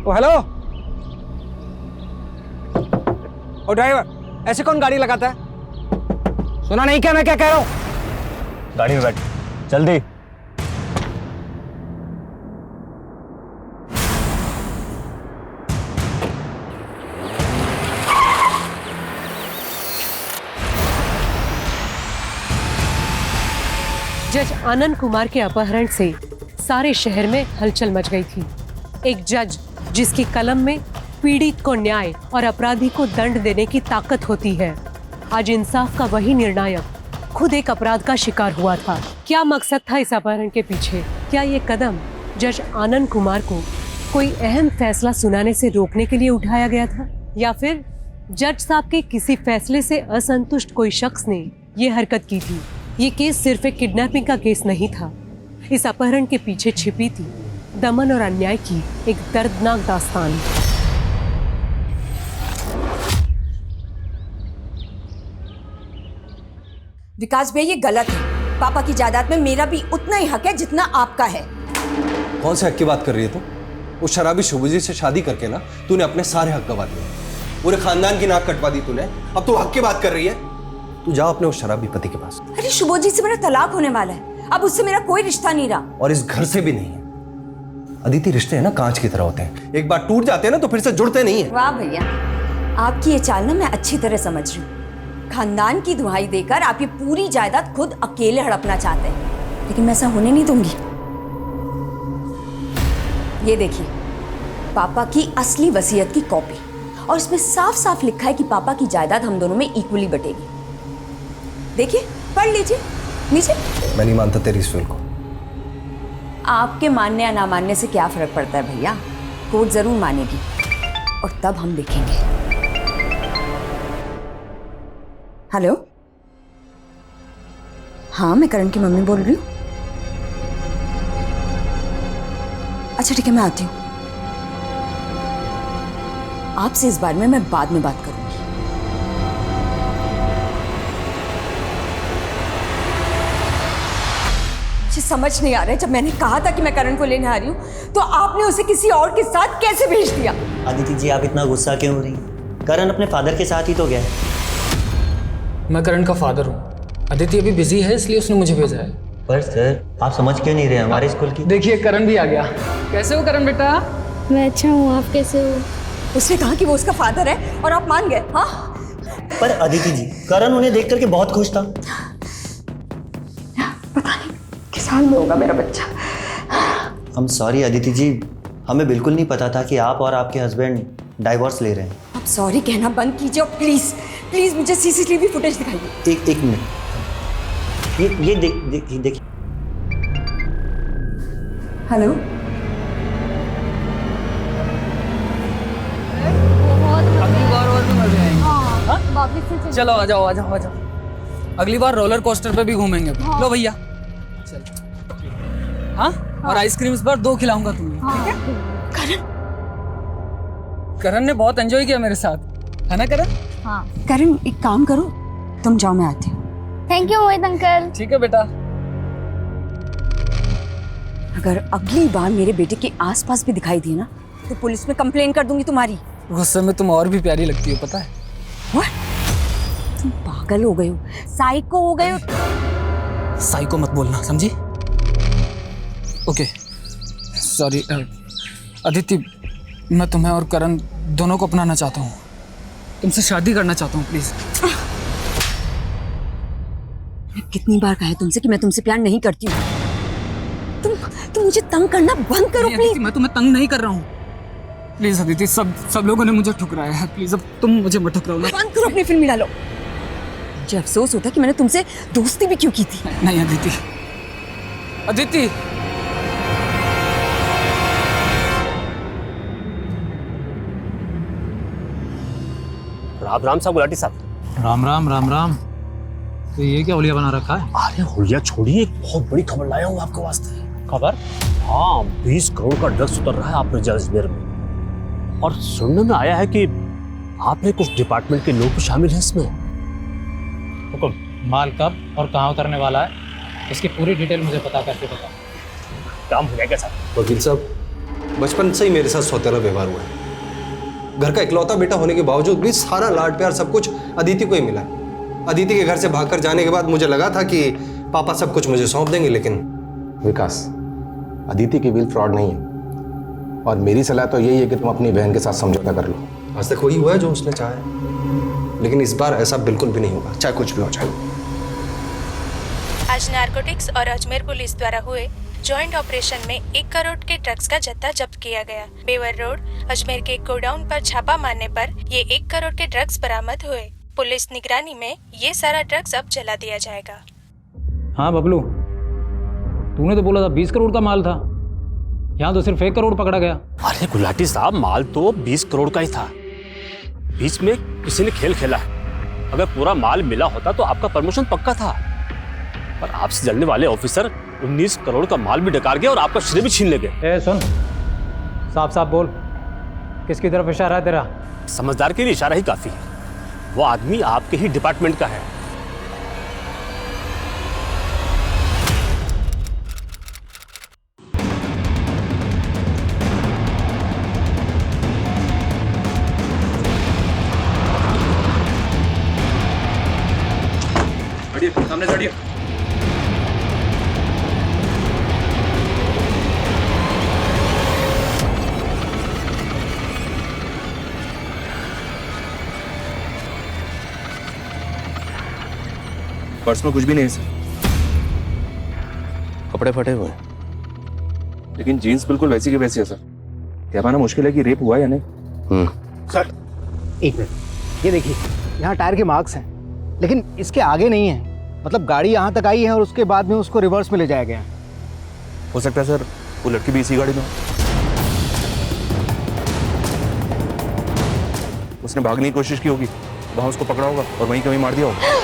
ओ hello. ओ driver, ऐसे कौन गाड़ी लगाता है? सुना नहीं क्या मैं क्या कह रहा हूँ? गाड़ी में बैठ, जल्दी। जज आनंद कुमार के अपहरण से सारे शहर में हलचल मच गई थी। एक जज जिसकी कलम में पीड़ित को न्याय और अपराधी को दंड देने की ताकत होती है, आज इंसाफ का वही निर्णायक खुद एक अपराध का शिकार हुआ था। क्या मकसद था इस अपहरण के पीछे? क्या ये कदम जज आनंद कुमार को कोई अहम फैसला सुनाने से रोकने के लिए उठाया गया था, या फिर जज साहब के किसी फैसले से असंतुष्ट कोई शख्स ने ये हरकत की थी? ये केस सिर्फ एक किडनैपिंग का केस नहीं था। इस अपहरण के पीछे छिपी थी दमन और अन्याय की एक दर्दनाक दास्तान। विकास भैया, ये गलत है। पापा की जायदाद में मेरा भी उतना ही हक है जितना आपका है। कौन से हक की बात कर रही है तू? उस शराबी शुभजी से शादी करके ना तूने अपने सारे हक गवा दिए, पूरे खानदान की नाक कटवा दी तूने। अब तू हक की बात कर रही है? तू जाओ अपने उस शराबी पति के पास। अरे शुभजी से मेरा तलाक होने वाला है, अब उससे मेरा कोई रिश्ता नहीं रहा। और इस घर से भी नहीं है। अदिति, रिश्ते हैं ना कांच की तरह होते हैं, एक बार टूट जाते हैं ना तो फिर से जुड़ते नहीं है। वाह भैया, आपकी ये चाल ना मैं अच्छी तरह समझ रही हूँ। खानदान की दुहाई देकर आप ये पूरी जायदाद खुद अकेले हड़पना चाहते हैं, लेकिन मैं ऐसा होने नहीं दूंगी। ये देखिए, पापा की असली वसीयत की कॉपी, और इसमें साफ साफ लिखा है कि पापा की जायदाद हम दोनों में इक्वली बटेगी। देखिए, पढ़ लीजिए नीचे। मैं नहीं मानता तेरी इस विल को। आपके मानने या ना मानने से क्या फर्क पड़ता है भैया? कोर्ट जरूर मानेगी, और तब हम देखेंगे। हेलो, हाँ मैं करण की मम्मी बोल रही हूँ। अच्छा ठीक है, मैं आती हूँ। आपसे इस बारे में मैं बाद में बात करूंगी। मुझे समझ नहीं आ रहा है, जब मैंने कहा था कि मैं करण को लेने आ रही हूँ तो आपने उसे किसी और के साथ कैसे भेज दिया? अदिति जी, आप इतना गुस्सा क्यों हो रही? करण अपने फादर के साथ ही तो गया है। मैं करण का फादर हूँ। अदिति अभी बिजी है इसलिए उसने मुझे भेजा है। पर सर, आप समझ क्यों नहीं रहे हमारे स्कूल की? देखिए करण भी आ गया। कैसे हो करण बेटा? मैं अच्छा हूँ, आप कैसे हो? उसने कहा कि वो उसका फादर है और आप मान गए? हाँ, पर अदिति जी, करण उन्हें देख करके बहुत खुश था। पता नहीं किस हाल में होगा मेरा बच्चा। हम सॉरी अदिति जी, हमें बिल्कुल नहीं पता था कि आप और आपके हस्बैंड डाइवोर्स ले रहे हैं। आप सॉरी कहना बंद कीजिए और प्लीज प्लीज मुझे सीसीटीवी फुटेज दिखाइए। एक मिनट, ये देखिए। हेलो, अगली बार और भी मजे आएंगे। चलो आ जाओ आ जाओ आ जाओ, अगली बार रोलर कोस्टर पे भी घूमेंगे। लो भैया चलो। हाँ, और आइसक्रीम इस बार 2 खिलाऊंगा तुम्हें, ठीक है? करण ने बहुत एंजॉय किया मेरे साथ, है ना करण? हाँ। करण एक काम करो, तुम जाओ, मैं आती हूँ। Thank you Mohit uncle. ठीक है बेटा। अगर अगली बार मेरे बेटे के आसपास भी दिखाई दी ना तो पुलिस में कंप्लेन कर दूंगी तुम्हारी। गुस्से में तुम और भी प्यारी लगती हो, पता है? What? तुम पागल हो गए हो, साइको हो गए हो। साइको मत बोलना, समझी? Okay sorry. अदिति, मैं तुम्हें और करण दोनों को अपनाना चाहता हूँ, तुमसे शादी करना चाहता हूँ, प्लीज। मैं कितनी बार कहा है तुमसे कि मैं तुमसे प्यार नहीं करती हूँ। तुम मुझे तंग करना बंद करो प्लीज। मैं तुम्हें तंग नहीं कर रहा हूँ, प्लीज अदिति। सब लोगों ने मुझे ठुकराया है, प्लीज अब तुम मुझे मत ठुकराओ ना। बंद करो अपनी फिल्म डालो। मुझे अफसोस होता है कि मैंने तुमसे दोस्ती भी क्यों की थी। नहीं अदिति, अदिति। राम राम साहब, गुलाटी साहब। राम राम राम राम। तो ये क्या होलिया बना रखा है? अरे होलिया छोड़िए, एक बहुत बड़ी खबर लाया हूँ आपके वास्ते। खबर? हाँ, 20 करोड़ का ड्रग्स उतर रहा है आपने जैसलमेर में, और सुनने में आया है कि आपने कुछ डिपार्टमेंट के लोग भी शामिल हैं इसमें। हुकुम, माल कब और कहाँ उतरने वाला है, इसकी पूरी डिटेल मुझे पता करके बताओ। काम हो जाएगा साहब। वकील साहब, बचपन से ही मेरे साथ सौतेला व्यवहार हुआ है। घर का इकलौता बेटा होने के बावजूद भी सारा लाड प्यार सब कुछ अदिति को ही मिला। अदिति के घर से भागकर जाने के बाद मुझे लगा था कि पापा सब कुछ मुझे सौंप देंगे, लेकिन विकास, अदिति की विल फ्रॉड नहीं है, और मेरी सलाह तो यही है कि तुम अपनी बहन के साथ समझौता कर लो। आज तक वही हुआ है जो उसने चाहा है, लेकिन इस बार ऐसा बिल्कुल भी नहीं होगा, चाहे कुछ भी हो जाए। आज नारकोटिक्स और अजमेर पुलिस द्वारा हुए जॉइंट ऑपरेशन में 1 करोड़ के ड्रग्स का जत्था जब्त किया गया। बेवर रोड अजमेर के गोडाउन पर छापा मारने पर ये 1 करोड़ के ड्रग्स बरामद हुए। पुलिस निगरानी में ये सारा ड्रग्स अब जला दिया जाएगा। हाँ बबलू, तूने तो बोला था 20 करोड़ का माल था, यहाँ तो सिर्फ 1 करोड़ पकड़ा गया। अरे गुलाटी साहब, माल तो 20 करोड़ का ही था। बीच में किसी ने खेल खेला है। अगर पूरा माल मिला होता तो आपका प्रमोशन पक्का था, पर आपसे जलने वाले ऑफिसर 19 करोड़ का माल भी डकार गए और आपका श्रेय भी छीन ले गए। ए सुन, साफ साफ बोल, किसकी तरफ इशारा है तेरा? समझदार के लिए इशारा ही काफी है। वो आदमी आपके ही डिपार्टमेंट का है। सामने चढ़िए। पर्स में कुछ भी नहीं है सर, कपड़े फटे हुए हैं, लेकिन जीन्स बिल्कुल वैसी की वैसी है सर। क्या माना मुश्किल है कि रेप हुआ या नहीं। सर एक मिनट, ये देखिए, यहाँ टायर के मार्क्स हैं, लेकिन इसके आगे नहीं है। मतलब गाड़ी यहाँ तक आई है और उसके बाद में उसको रिवर्स में ले जाया गया है। हो सकता है सर वो लड़की भी इसी गाड़ी में हो। उसने भागने की कोशिश की होगी, वहां उसको पकड़ा होगा और वहीं कहीं मार दिया होगा।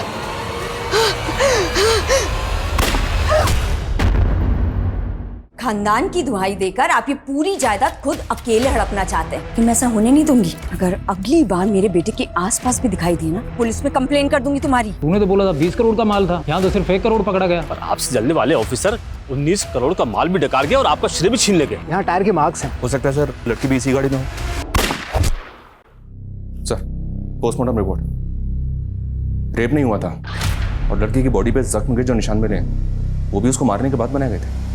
खानदान की दुहाई देकर आप ये पूरी जायदाद खुद अकेले हड़पना चाहते हैं, कि मैं ऐसा होने नहीं दूंगी। अगर अगली बार मेरे बेटे के आसपास भी दिखाई दिए ना, पुलिस में कंप्लेन कर दूंगी तुम्हारी। तूने तो बोला था 20 करोड़ का माल था, यहाँ तो सिर्फ 1 करोड़ पकड़ा गया। पर आपसे जलने वाले ऑफिसर 19 करोड़ का माल भी डकार गए और आपका श्रेय भी छीन ले गए। यहाँ टायर के मार्क्स हैं। हो सकता है सर लड़की भी इसी गाड़ी में हो। सर पोस्टमार्टम रिपोर्ट, रेप नहीं हुआ था और लड़की की बॉडी पे जख्म के जो निशान मिले हैं वो भी उसको मारने के बाद बनाए गए थे।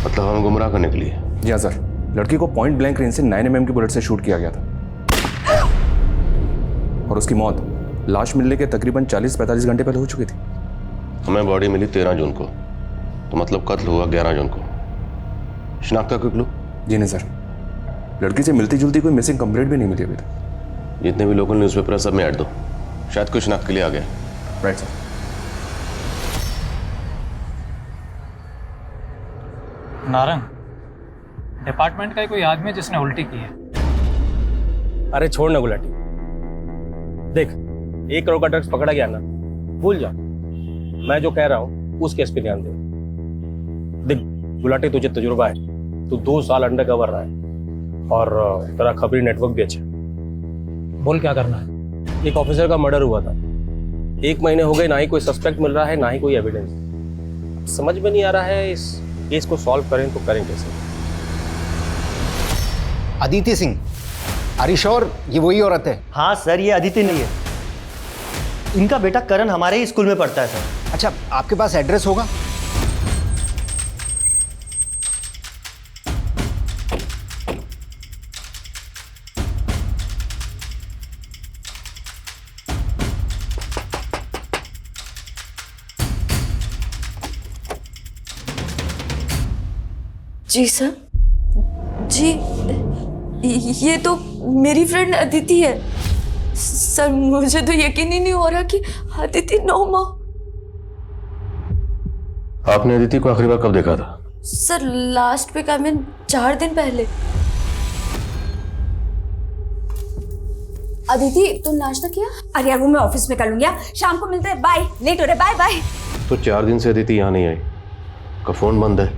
मतलब हमें गुमराह करने के लिए? जी हाँ सर, लड़की को पॉइंट ब्लैंक रेंज से 9 mm की बुलेट से शूट किया गया था और उसकी मौत लाश मिलने के तकरीबन 40-45 घंटे पहले हो चुकी थी। हमें बॉडी मिली 13 जून को, तो मतलब कत्ल हुआ 11 जून को। शिनाख्त का कोई क्लू? जी नहीं सर, लड़की से मिलती जुलती कोई मिसिंग कंप्लेंट भी नहीं मिली अभी तक। जितने भी लोकल न्यूज़पेपर है सब में ऐड दो, शायद कोई शिनाख्त के लिए आ गया। Right sir. नारंग, डिपार्टमेंट का ही कोई आदमी जिसने उल्टी की है। अरे छोड़ ना गुलाटी, देख 1 करोड़ का ड्रग्स पकड़ा गया ना, भूल जा। मैं जो कह रहा हूँ उस केस पे ध्यान दे। देख गुलाटी, तुझे तजुर्बा है, तू 2 साल अंडर कवर रहा है और तेरा खबरी नेटवर्क भी अच्छा है। बोल क्या करना है? एक ऑफिसर का मर्डर हुआ था, 1 महीने हो गए, ना ही कोई सस्पेक्ट मिल रहा है, ना ही कोई एविडेंस। समझ में नहीं आ रहा है इस केस को सॉल्व करें तो करें कैसे। Aditi Singh, are you sure ये वही औरत है? हाँ सर, ये अदिति नहीं है। इनका बेटा करण हमारे ही स्कूल में पढ़ता है सर। अच्छा, आपके पास एड्रेस होगा? जी सर, जी ये तो मेरी फ्रेंड अदिति है सर। मुझे तो यकीन ही नहीं हो रहा कि अदिति 9 माह। आपने अदिति को आखिरी बार कब देखा था? Sir last week, I mean 4 दिन पहले। अदिति तू नाश्ता किया? अरे यार वो मैं ऑफिस में कर लूंगी, शाम को मिलते हैं, बाय। लेट हो रहा है, बाय बाय। तो 4 दिन से अदिति यहाँ नहीं आई, का फोन बंद है,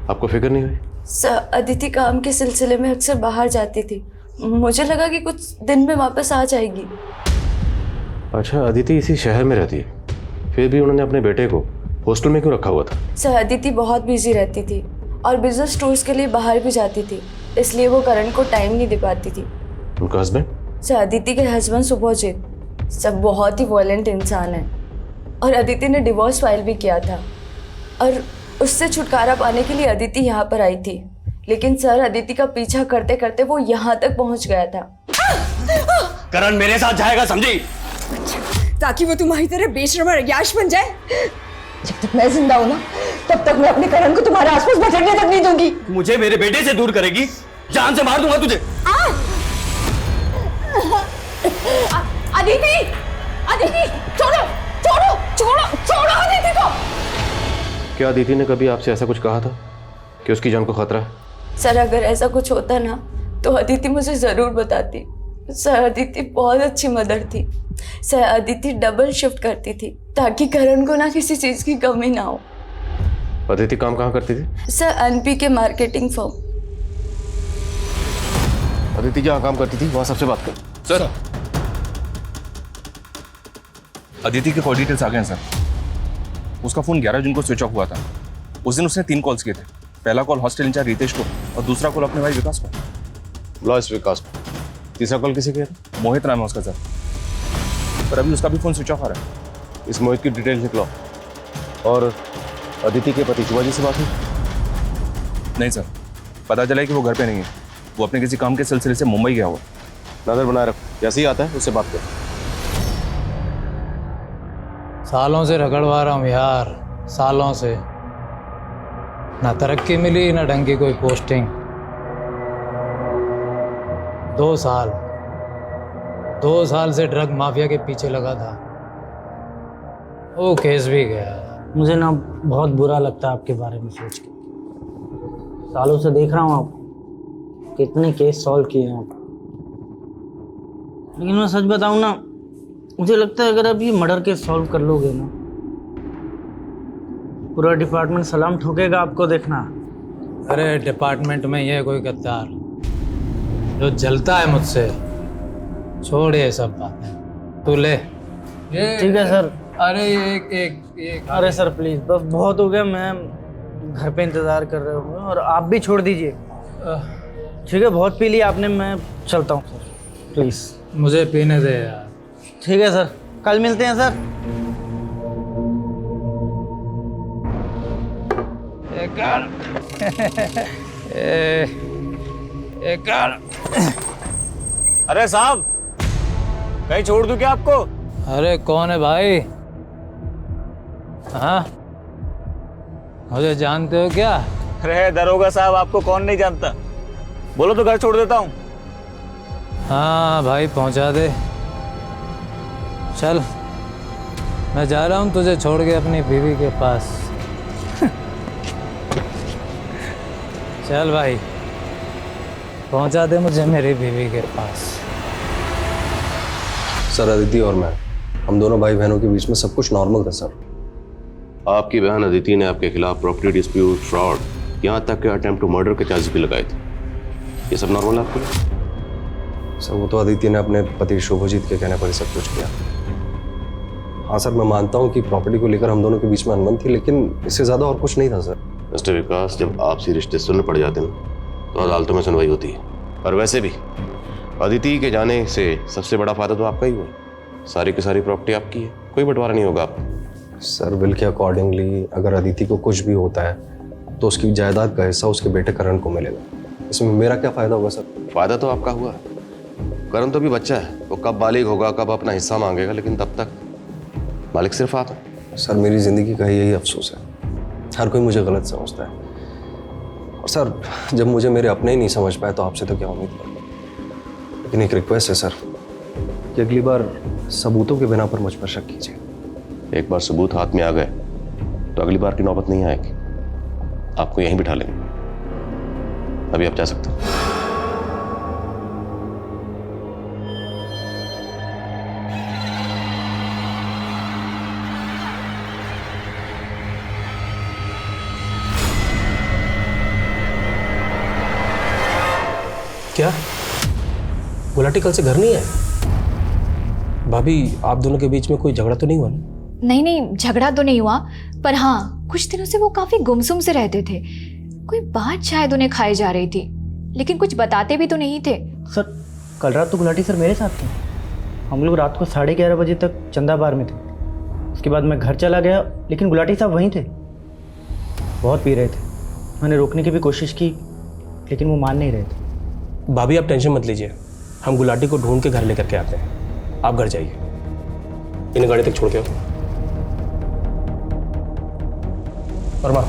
आपको फिक्र नहीं हुई? सर अदिति काम के सिलसिले में अक्सर बाहर जाती थी, मुझे लगा कि कुछ दिन में वापस आ जाएगी। अच्छा, अदिति इसी शहर में रहती है, फिर भी उन्होंने अपने बेटे को हॉस्टल में क्यों रखा हुआ था? सर अदिति बहुत बिजी रहती थी और बिजनेस टूर्स के लिए बाहर भी जाती थी, इसलिए वो करण को टाइम नहीं दे पाती थी। उनका हस्बैंड? सर अदिति के हस्बैंड सुभोजित सब बहुत ही वॉयलेंट इंसान है और अदिति ने डिवोर्स फाइल भी किया था और उससे छुटकारा पाने के लिए अदिति यहाँ पर आई थी, लेकिन सर अदिति का पीछा करते करते वो यहाँ तक पहुँच गया था। करण मेरे साथ जाएगा, समझी? ताकि वो तुम्हारी तरह बेशर्म और अय्याश बन जाए। जब तक मैं जिंदा हूं ना, तब तक मैं अपने करण को तुम्हारे आसपास भटकने तक नहीं दूंगी। मुझे मेरे बेटे से दूर करेगी, जान से मार दूंगा तुझे। अदिति, अदिति, छोड़ो, छोड़ो, छोड़ो, छोड़ो अदिति को। क्या अदिति ने कभी आपसे ऐसा कुछ कहा था कि उसकी जान को खतरा है? सर अगर ऐसा कुछ होता ना तो अदिति मुझे ज़रूर बताती। सर अदिति बहुत अच्छी मदर थी। सर अदिति डबल शिफ्ट करती थी ताकि करण को ना किसी चीज़ की कमी ना हो। अदिति काम कहाँ करती थी? सर एनपी के मार्केटिंग फर्म। अदिति जहाँ काम करती थी वहाँ सबसे बात कर। सर अदिति के कॉल डिटेल्स आ गए हैं सर। उसका फोन 11 जून को स्विच ऑफ हुआ था। उस दिन उसने 3 कॉल्स किए थे। पहला कॉल हॉस्टल इंचार्ज रितेश को और दूसरा कॉल अपने भाई विकास को। लॉयस विकास को। तीसरा कॉल किसे किया था? मोहित नाम है उसका सर, पर अभी उसका भी फोन स्विच ऑफ आ रहा है। इस मोहित की डिटेल लिख लो। और अदिति के पति शिवाजी से बात हुई? नहीं सर, पता चला है कि वो घर पे नहीं है। वो अपने किसी काम के सिलसिले से मुंबई गया हुआ। नजर बनाए रख, जैसे ही आता है उससे बात कर। सालों से रगड़वा रहा हूँ यार, सालों से। ना तरक्की मिली ना ढंग की कोई पोस्टिंग। 2 साल से ड्रग माफिया के पीछे लगा था। वो केस भी गया। मुझे ना बहुत बुरा लगता है आपके बारे में सोच के। सालों से देख रहा हूँ आप कितने केस सॉल्व किए हैं आप, लेकिन मैं सच बताऊँ ना, मुझे लगता है अगर आप ये मर्डर केस सॉल्व कर लोगे ना, पूरा डिपार्टमेंट सलाम ठोकेगा आपको, देखना। अरे डिपार्टमेंट में ये कोई गद्दार जो जलता है मुझसे, छोड़ ये सब बातें, तू ले। ठीक है सर। अरे एक अरे सर प्लीज, बस बहुत हो गया। मैं घर पे इंतजार कर रहा हूँ और आप भी छोड़ दीजिए। ठीक है, बहुत पी लिया आपने, मैं चलता हूँ सर, प्लीज। मुझे पीने दे यार। ठीक है सर, कल मिलते हैं सर। अरे साहब, कहीं छोड़ दूं क्या आपको? अरे कौन है भाई? हाँ, मुझे जानते हो क्या? अरे दरोगा साहब, आपको कौन नहीं जानता? बोलो तो घर छोड़ देता हूँ। हाँ भाई, पहुंचा दे। चल, मैं जा रहा हूँ तुझे छोड़ के अपनी बीवी के पास। चल भाई, पहुंचा दे मुझे मेरी बीवी के पास। सर अदिति और मैं, हम दोनों भाई बहनों के बीच में सब कुछ नॉर्मल था सर। आपकी बहन अदिति ने आपके खिलाफ प्रॉपर्टी डिस्प्यूट, फ्रॉड, यहाँ तक कि अटेम्प्ट टू मर्डर के चार्जेस भी लगाए थे। ये सब नॉर्मल है आपके लिए? सर वो तो अदिति ने अपने पति शुभजीत के कहने पर ही सब कुछ किया। हाँ सर, मैं मानता हूँ कि प्रॉपर्टी को लेकर हम दोनों के बीच में अनबन थी, लेकिन इससे ज़्यादा और कुछ नहीं था सर। मिस्टर विकास, जब आपसी रिश्ते सुनने पड़ जाते ना तो अदालतों में सुनवाई होती है। और वैसे भी अदिति के जाने से सबसे बड़ा फायदा तो आपका ही हुआ। सारी की सारी प्रॉपर्टी आपकी है, कोई बंटवारा नहीं होगा आपको। सर बिल के अकॉर्डिंगली अगर अदिति को कुछ भी होता है तो उसकी जायदाद का हिस्सा उसके बेटे करण को मिलेगा। इसमें मेरा क्या फ़ायदा होगा सर? फ़ायदा तो आपका हुआ। करण तो भी बच्चा है, वो कब बालिग होगा, कब अपना हिस्सा मांगेगा, लेकिन तब तक मालिक सिर्फ आप हैं। सर मेरी ज़िंदगी का यही अफसोस है, हर कोई मुझे गलत समझता है। और सर जब मुझे मेरे अपने ही नहीं समझ पाए तो आपसे तो क्या उम्मीद कर। लेकिन एक रिक्वेस्ट है सर कि अगली बार सबूतों के बिना पर मुझ पर शक कीजिए। एक बार सबूत हाथ में आ गए तो अगली बार की नौबत नहीं आएगी। आपको यहीं बिठा लेंगे। अभी आप जा सकते हैं। क्या गुलाटी कल से घर नहीं आए? भाभी, आप दोनों के बीच में कोई झगड़ा तो नहीं हुआ ना? नहीं, झगड़ा तो नहीं हुआ, पर हाँ कुछ दिनों से वो काफी गुमसुम से रहते थे। कोई बात शायद उन्हें खाई जा रही थी, लेकिन कुछ बताते भी तो नहीं थे। सर कल रात तो गुलाटी सर मेरे साथ थे। हम लोग रात को 11:30 बजे तक चंदा बार में थे। उसके बाद मैं घर चला गया, लेकिन गुलाटी साहब वहीं थे। बहुत पी रहे थे। मैंने रोकने की भी कोशिश की, लेकिन वो मान नहीं रहे थे। भाभी आप टेंशन मत लीजिए, हम गुलाटी को ढूंढ के घर लेकर के आते हैं। आप घर जाइए, इन्हें गाड़ी तक छोड़ के आओ। वर्मा,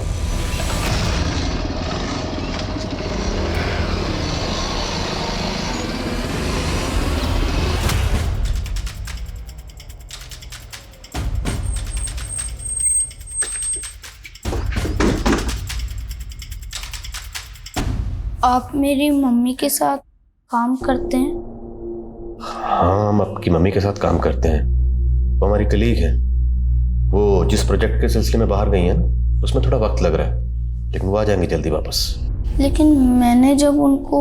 आप मेरी मम्मी के साथ काम करते हैं? हाँ, हम आपकी मम्मी के साथ काम करते हैं। वो हमारी कलीग है। वो जिस प्रोजेक्ट के सिलसिले में बाहर गई हैं ना, उसमें थोड़ा वक्त लग रहा है, लेकिन वो आ जाएंगी जल्दी वापस। लेकिन मैंने जब उनको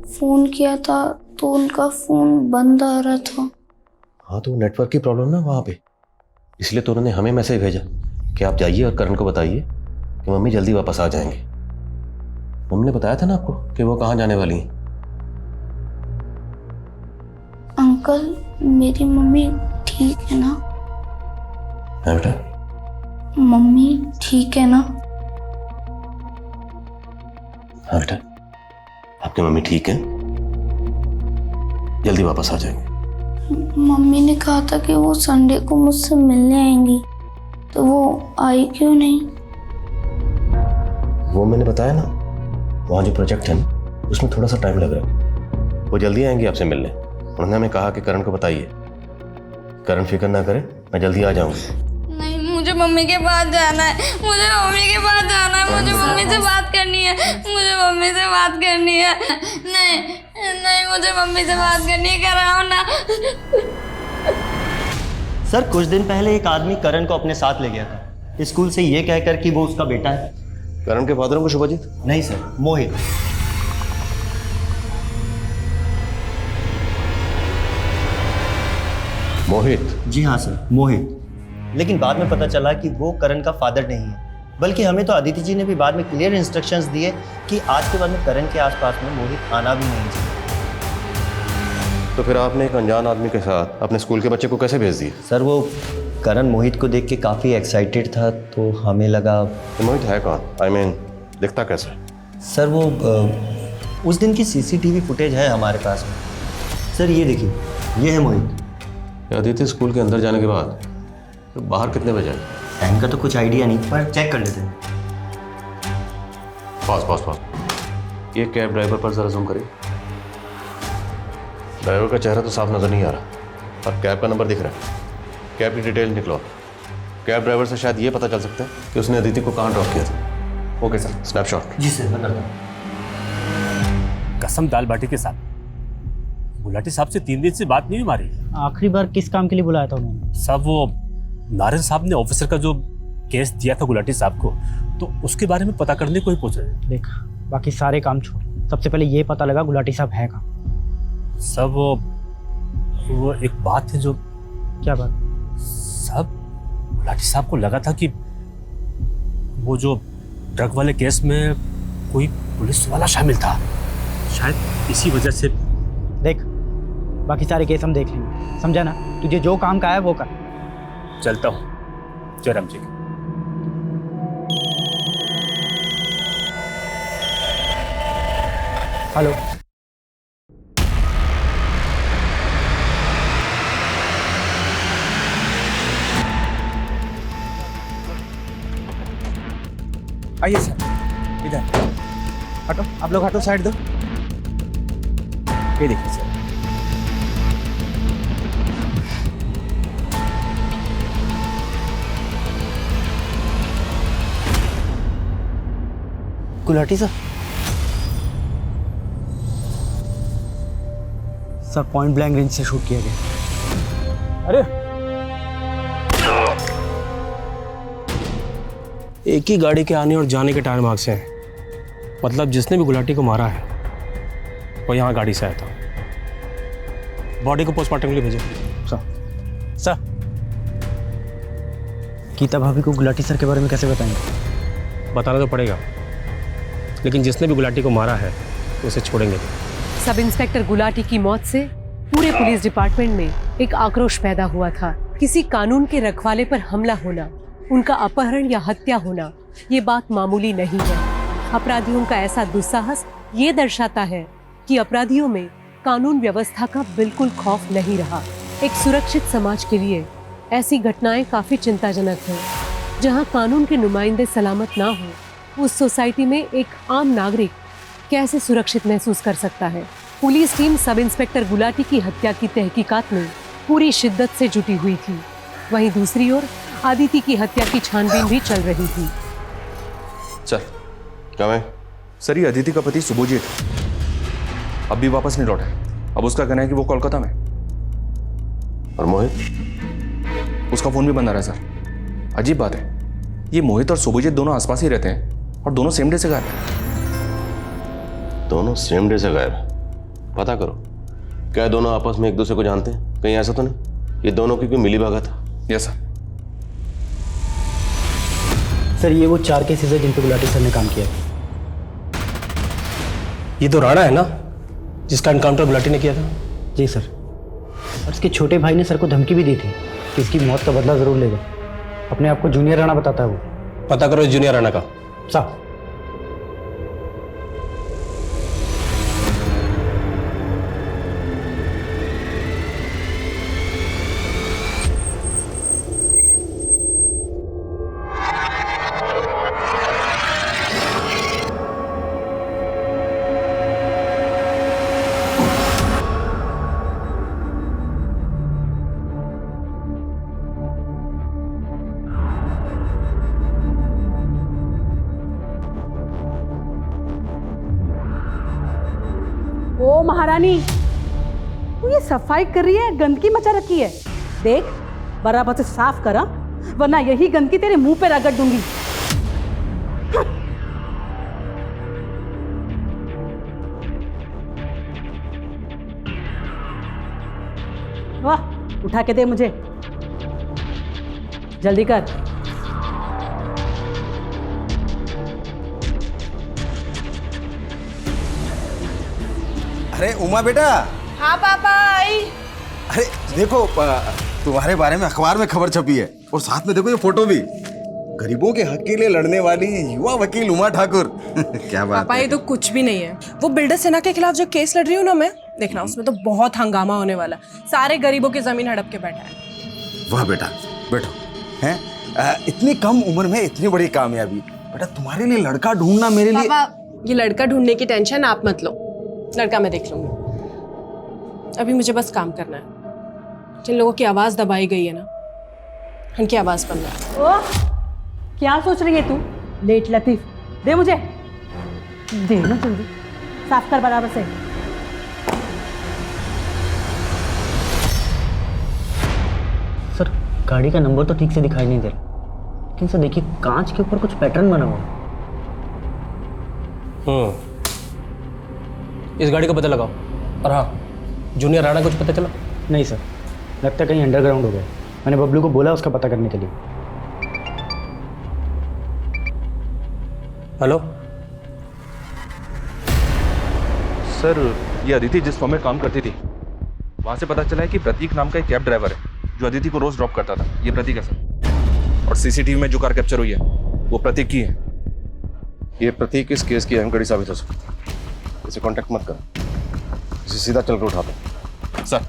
फ़ोन किया था तो उनका फ़ोन बंद आ रहा था। हाँ, तो नेटवर्क की प्रॉब्लम ना वहाँ पे, इसलिए तो उन्होंने हमें मैसेज भेजा कि आप जाइए और करण को बताइए कि मम्मी जल्दी वापस आ जाएंगे। मम्मी ने बताया था ना आपको कि वो कहाँ जाने वाली हैं। अंकल, मेरी मम्मी ठीक है ना? हाँ बेटा, मम्मी ठीक है ना? हाँ बेटा, आपकी मम्मी ठीक है, जल्दी वापस आ जाएंगे। मम्मी ने कहा था कि वो संडे को मुझसे मिलने आएंगी, तो वो आई क्यों नहीं? वो मैंने बताया ना, वहाँ जो प्रोजेक्ट है ना, उसमें थोड़ा सा टाइम लग रहा है। वो जल्दी आएंगी आपसे मिलने। उन्होंने हमें कहा कि करण को बताइए। करण फिक्र ना करे, मैं जल्दी आ जाऊंगा। नहीं, मुझे मम्मी के पास जाना है। मुझे मम्मी के पास जाना है। मुझे मम्मी से बात करनी है। मुझे मम्मी से बात करनी है। नहीं नहीं, मुझे मम्मी से बात करनी है। कराओ ना। सर कुछ दिन पहले एक आदमी करण को अपने साथ ले गया था, स्कूल से ये कहकर कि वो उसका बेटा है। करण के फादर को शुभजीत? नहीं सर, मोहित। मोहित? जी हाँ सर, मोहित। लेकिन बाद में पता चला कि वो करण का फादर नहीं है, बल्कि हमें तो अदिति जी ने भी बाद में क्लियर इंस्ट्रक्शंस दिए कि आज के बाद में करण के आसपास में मोहित आना भी नहीं चाहिए। तो फिर आपने एक अनजान आदमी के साथ अपने स्कूल के बच्चे को कैसे भेज दिए? सर वो करण मोहित को देख के काफ़ी एक्साइटेड था, तो हमें लगा। मोहित है कौन? I mean, दिखता कैसा? सर वो उस दिन की CCTV फुटेज है हमारे पास में। सर ये देखिए, ये है मोहित। अदिति स्कूल के अंदर जाने के बाद तो बाहर कितने बजे? टाइम का तो कुछ आइडिया नहीं, पर चेक कर लेते हैं। पास ये कैब ड्राइवर पर जरा जूम करिए। ड्राइवर का चेहरा तो साफ नजर नहीं आ रहा, पर कैब का नंबर दिख रहा है। कैब की डिटेल निकलो। कैब ड्राइवर से शायद ये पता चल सकता है कि उसने अदिति को कहाँ ड्रॉप किया था। Okay sir, snapshot. जी सर, मैं करता हूँ। कसम दाल बाटी के साथ गुलाटी साहब से 3 दिन से बात नहीं हुई हमारी। आखिरी बार किस काम के लिए बुलाया था उन्होंने? साहब वो नारायण साहब ने ऑफिसर का जो केस दिया था गुलाटी साहब को, तो उसके बारे में पता करने को ही पूछ रहे। देख, बाकी सारे काम छोड़, सबसे पहले ये पता लगा गुलाटी साहब है कहाँ। सब वो एक बात है जो। क्या बात? सब गुलाटी साहब को लगा था कि वो जो ड्रग वाले केस में कोई पुलिस वाला शामिल था, शायद इसी वजह से। देख, बाकी सारे केस हम देख लेंगे, समझा ना? तुझे जो काम का है वो कर। चलता हूँ। जयराम जी। हेलो। आइए सर, इधर हटो। आप लोग हटो, साइड दो। ये देखिए sir, Gulati sir. Sir point blank range से शूट किया गया। अरे एक ही गाड़ी के आने और जाने के टायर मार्क्स हैं। मतलब जिसने भी गुलाटी को मारा है वो यहाँ गाड़ी से आया था। बॉडी को पोस्टमार्टम के लिए भेजो। सर, गीता भाभी को गुलाटी सर के बारे में कैसे बताएंगे? बताना तो पड़ेगा। लेकिन जिसने भी गुलाटी को मारा है उसे छोड़ेंगे नहीं। सब इंस्पेक्टर गुलाटी की मौत से पूरे पुलिस डिपार्टमेंट में एक आक्रोश पैदा हुआ था। किसी कानून के रखवाले पर हमला होना, उनका अपहरण या हत्या होना, ये बात मामूली नहीं है। अपराधियों का ऐसा दुस्साहस ये दर्शाता है कि अपराधियों में कानून व्यवस्था का बिल्कुल खौफ नहीं रहा। एक सुरक्षित समाज के लिए ऐसी घटनाएं काफी चिंताजनक हैं। जहां कानून के नुमाइंदे सलामत ना हो, उस सोसाइटी में एक आम नागरिक कैसे सुरक्षित महसूस कर सकता है। Police team sub inspector Gulati की हत्या की तहकीकात में पूरी शिद्दत से जुटी हुई थी। वहीं दूसरी ओर आदिति की हत्या की छानबीन भी चल रही थी। सर क्या मैं? सर, ये अदिति का पति सुबोजीत अब भी वापस नहीं लौटा है। अब उसका कहना है कि वो कोलकाता में। और मोहित? उसका फोन भी बंद आ रहा है सर। अजीब बात है, ये मोहित और सुबोजीत दोनों आसपास ही रहते हैं और दोनों सेम डे से गायब हैं। दोनों सेम डे से गायब? पता करो, क्या दोनों आपस में एक दूसरे को जानते हैं? कहीं ऐसा तो नहीं ये दोनों की कोई मिली भगत है? Yes sir. सर ये वो 4 केसेस है जिन पे गुलाटी सर ने काम किया। ये तो राणा है ना जिसका एनकाउंटर गुलाटी ने किया था? जी सर। और इसके छोटे भाई ने सर को धमकी भी दी थी कि इसकी मौत का बदला जरूर लेगा। अपने आप को जूनियर राणा बताता है वो। पता करो जूनियर राणा का। साहब। ओ महारानी, तू ये सफाई कर रही है, गंदगी मचा रखी है। देख बराबर से साफ करा, वरना यही गंदगी तेरे मुंह पे रगड़ दूंगी। वाह, उठा के दे मुझे, जल्दी कर। अरे उमा बेटा। हाँ पापा आई। अरे देखो, तुम्हारे बारे में अखबार में खबर छपी है और साथ में देखो ये फोटो भी। गरीबों के हक के लिए लड़ने वाली युवा वकील उमा ठाकुर। क्या बात पापा, ये तो कुछ भी नहीं है। वो बिल्डर सेना के खिलाफ जो केस लड़ रही हूँ ना मैं, देखना उसमें तो बहुत हंगामा होने वाला। सारे गरीबों की जमीन हड़प के बैठा है। वाह बेटा, बैठो। हैं इतनी कम उम्र में इतनी बड़ी कामयाबी। बेटा तुम्हारे लिए लड़का ढूंढना मेरे लिए। पापा ये लड़का ढूंढने की टेंशन आप मत लो, लड़का मैं देख लूंगी। अभी मुझे बस काम करना है। जिन लोगों की आवाज दबाई गई है ना, उनकी आवाज बनना है। ओ, क्या सोच रही है तू? लेट लतीफ, दे मुझे, दे ना जल्दी, साफ कर बराबर से। सर गाड़ी का नंबर तो ठीक से दिखाई नहीं दे रहा, लेकिन सर देखिए कांच के ऊपर कुछ पैटर्न बना हुआ। इस गाड़ी का पता लगाओ। और हाँ, जूनियर राणा कुछ पता चला? नहीं सर, लगता है कहीं अंडरग्राउंड हो गया। मैंने बबलू को बोला उसका पता करने के लिए। हेलो सर, ये अदिति जिस फॉर्म में काम करती थी वहां से पता चला है कि प्रतीक नाम का एक कैब ड्राइवर है जो अदिति को रोज ड्रॉप करता था। ये प्रतीक है सर। और सीसीटीवी में जो कार कैप्चर हुई है वो प्रतीक की है। ये प्रतीक इस केस की अहम कड़ी साबित हो सकती है। इसे कांटेक्ट मत कर, इसे सीधा चल कर उठा दो। सर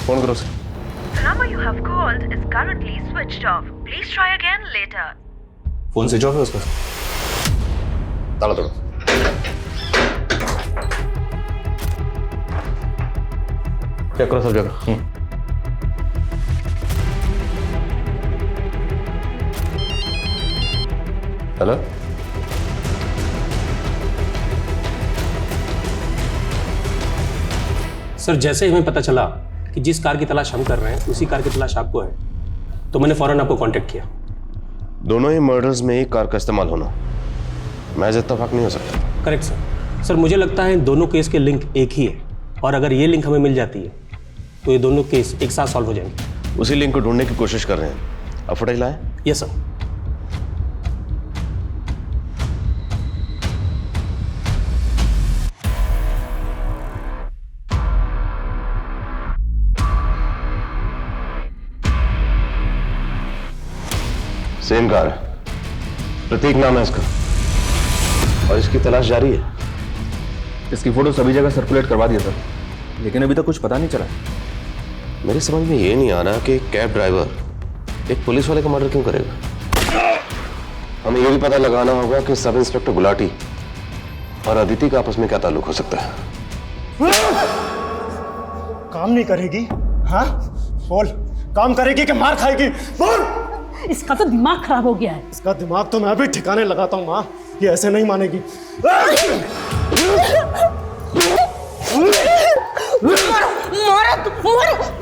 फोन करो sir. The number you have called is currently switched off. Please try again later. Phone switch off है उसका। ताला तोड़ो। चेक करो सब जगह। हेलो, सर जैसे ही हमें पता चला कि जिस कार की तलाश हम कर रहे हैं उसी कार की तलाश आपको है, तो मैंने फौरन आपको कांटेक्ट किया। दोनों ही मर्डर्स में एक कार का इस्तेमाल होना महज इत्तेफाक नहीं हो सकता। Correct sir. सर मुझे लगता है इन दोनों केस के लिंक एक ही है, और अगर ये लिंक हमें मिल जाती है तो ये दोनों केस एक साथ सॉल्व हो जाएंगे। उसी लिंक को ढूंढने की कोशिश कर रहे हैं। अब फुटेज लाएं? Yes sir. सेम कार है, प्रतीक नाम है इसका, और इसकी तलाश जारी है। इसकी फोटो सभी जगह सर्कुलेट करवा दिया सर, लेकिन अभी तक कुछ पता नहीं चला। मेरे समझ में ये नहीं आ रहा कि एक कैब ड्राइवर एक पुलिस वाले का मर्डर क्यों करेगा। हमें ये भी पता लगाना होगा कि सब इंस्पेक्टर गुलाटी और अदिति का आपस में क्या ताल्लुक हो सकता है। काम नहीं करेगी? हाँ बोल, काम करेगी कि मार खाएगी? बोल। इसका तो दिमाग खराब हो गया है। इसका दिमाग तो मैं भी ठिकाने लगाता हूँ माँ, ये ऐसे नहीं मानेगी।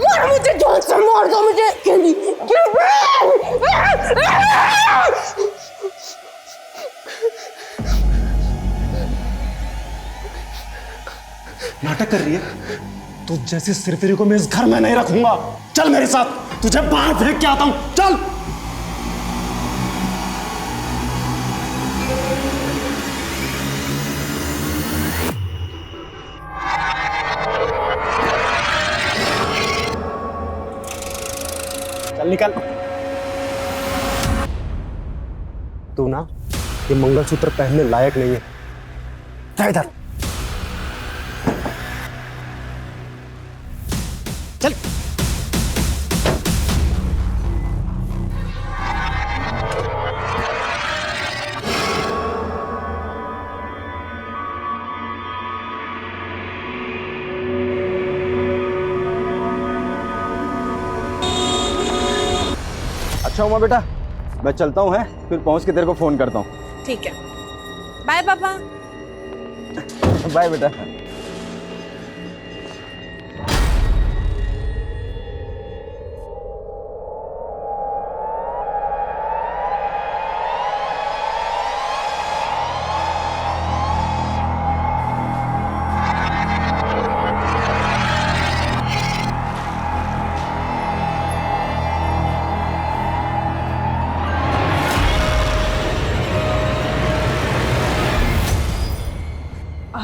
मारो मुझे, जान से मार दो मुझे। नाटक कर रही है तू? जैसी सिरफिरी को मैं इस घर में नहीं रखूंगा। चल मेरे साथ, तुझे बाहर फेंक के आता हूं। चल। चल निकल। तू ना ये मंगलसूत्र पहनने लायक नहीं है। जा इधर। चल। अच्छा उमा बेटा, मैं चलता हूँ, है फिर पहुँच के तेरे को फोन करता हूँ। ठीक है, बाय पापा। बाय बेटा।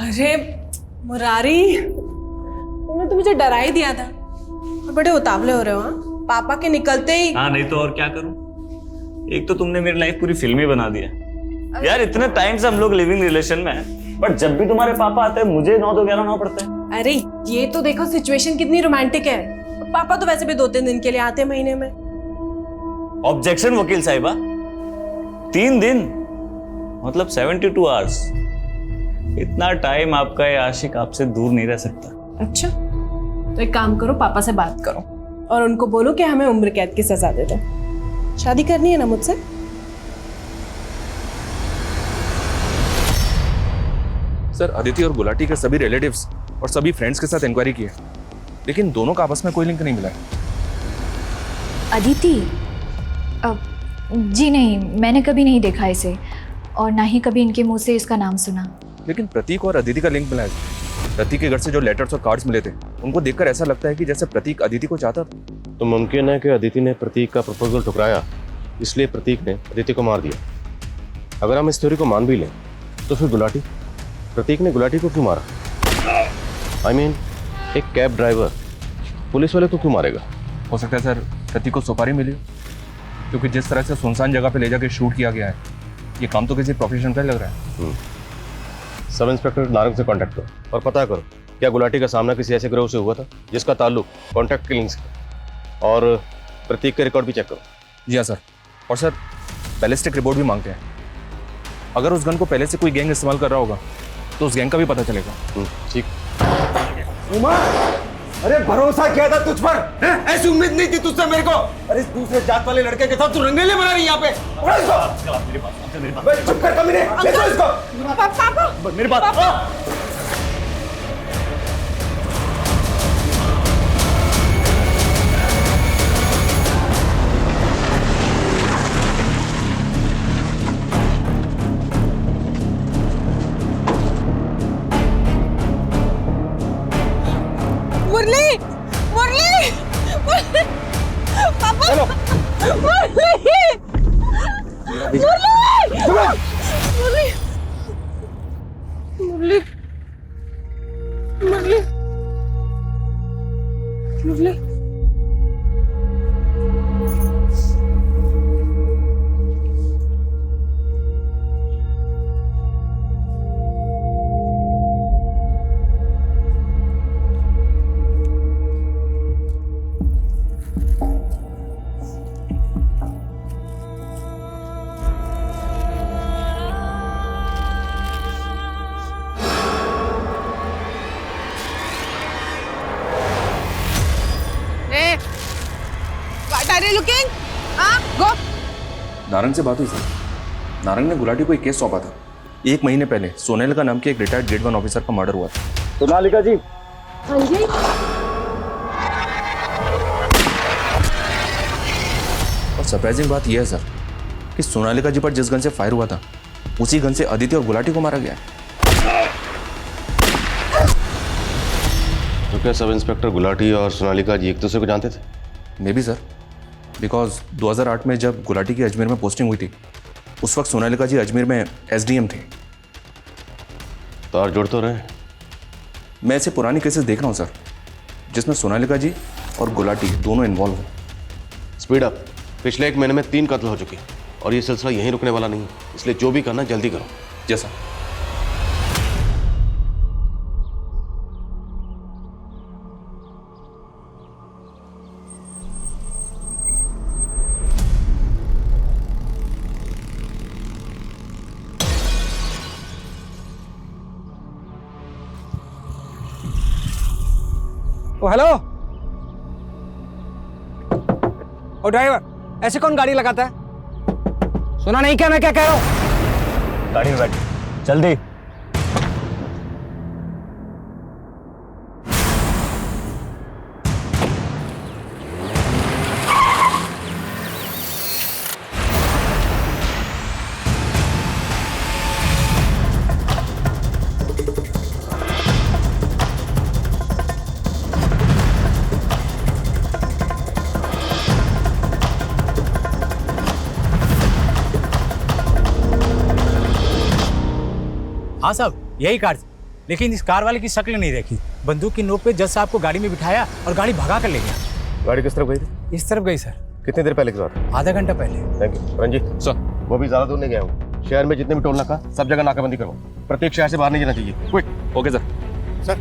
अरे मुरारी, तुमने तो मुझे डरा ही दिया था। और बड़े उतावले हो रहे हो। हाँ, पापा के निकलते ही। हाँ नहीं तो और क्या करूं। एक तो तुमने मेरी लाइफ पूरी फिल्मी बना दिया यार। इतने टाइम से हम लोग लिविंग रिलेशन में हैं, बट जब भी तुम्हारे पापा आते हैं मुझे 9 तो 11 होना पड़ता है। अरे ये तो देखो सिचुएशन कितनी रोमांटिक है। पापा तो वैसे भी 2-3 दिन के लिए आते हैं महीने में। ऑब्जेक्शन वकील साहिबा, 3 दिन मतलब 72 आवर्स। इतना टाइम आपका ये आशिक आपसे दूर नहीं रह सकता। अच्छा तो एक काम करो, पापा से बात करो और उनको बोलो कि हमें उम्र कैद की सजा दे दो। शादी करनी है ना मुझसे? सर अदिति और गुलाटी के सभी रिलेटिव्स और सभी फ्रेंड्स के साथ इंक्वायरी की है, लेकिन दोनों का आपस में कोई लिंक नहीं मिला है। अदिति? जी नहीं, मैंने कभी नहीं देखा इसे और ना ही कभी इनके मुंह से इसका नाम सुना। लेकिन प्रतीक और अदिति का लिंक मिला है। प्रतीक के घर से जो लेटर्स और कार्ड्स मिले थे, उनको देखकर ऐसा लगता है कि जैसे प्रतीक अदिति को चाहता था। तो मुमकिन है कि अदिति ने प्रतीक का प्रपोजल ठुकराया, इसलिए प्रतीक ने अदिति को मार दिया। अगर हम इस थ्योरी को मान भी लें तो फिर गुलाटी, प्रतीक ने गुलाटी को क्यों मारा? I mean, एक कैब ड्राइवर पुलिस वाले को क्यों मारेगा? हो सकता है सर प्रतीक को सुपारी मिली, क्योंकि जिस तरह से सुनसान जगह पे ले जाके शूट किया गया है, ये काम तो किसी प्रोफेशनल का लग रहा है। सब इंस्पेक्टर नारंग से कांटेक्ट करो और पता करो क्या गुलाटी का सामना किसी ऐसे गिरोह से हुआ था जिसका ताल्लुक कॉन्ट्रैक्ट किलिंग से, और प्रतीक के रिकॉर्ड भी चेक करो। जी हाँ सर, और सर बैलिस्टिक रिपोर्ट भी मांगते हैं। अगर उस गन को पहले से कोई गैंग इस्तेमाल कर रहा होगा तो उस गैंग का भी पता चलेगा। ठीक। उमा, अरे भरोसा किया था तुझ पर, ऐसी उम्मीद नहीं थी तुझसे मेरे को। अरे इस दूसरे जात वाले लड़के के साथ तू रंगेले बना रही है यहाँ पे। चुप कर कमीने, ले जाओ इसको। पापा मेरी बात। मुरली मुरली मुरली मुरली लुकिंग गो। नारंग से बात हुई सर। नारंग ने गुलाटी को एक केस सौंपा था। 1 महीने पहले सोनेलिका नाम के एक रिटायर्ड ग्रेड 1 ऑफिसर का मर्डर हुआ था। सोनालिका जी। हाँ जी। और सरप्राइजिंग बात यह है सर कि सोनालिका जी पर जिस गन से फायर हुआ था उसी गन से अदिति और गुलाटी को मारा गया है। तो क्या सब इंस्पेक्टर गुलाटी और सोनालिका जी एक दूसरे को जानते थे? मे बी सर, बिकॉज 2008 में जब गुलाटी की अजमेर में पोस्टिंग हुई थी उस वक्त सोनालिका जी अजमेर में SDM थे। तार जोड़ तो रहे। मैं ऐसे पुरानी केसेस देख रहा हूँ सर जिसमें सोनालिका जी और गुलाटी दोनों इन्वॉल्व हैं। Speed up. पिछले 1 महीने में 3 कत्ल हो चुके और ये सिलसिला यहीं रुकने वाला नहीं है, इसलिए जो भी करना जल्दी करो। जैसा ओ हेलो। ओ ड्राइवर, ऐसे कौन गाड़ी लगाता है? सुना नहीं क्या मैं क्या कह रहा हूँ? गाड़ी में बैठ जल्दी। हाँ साहब, यही कार थी, लेकिन इस कार वाले की शक्ल नहीं देखी। बंदूक की नोक पे जज साहब को गाड़ी में बिठाया और गाड़ी भगा कर ले गया। गाड़ी किस तरफ गई थी? इस तरफ गई सर। कितनी देर पहले की बात है? आधा घंटा पहले। Thank you. रंजीत सर, वो भी ज्यादा दूर नहीं गया हूँ। शहर में जितने भी टोल नाका सब जगह नाकाबंदी करो। प्रत्येक शहर से बाहर नहीं जाना चाहिए। क्विक। Okay sir. सर,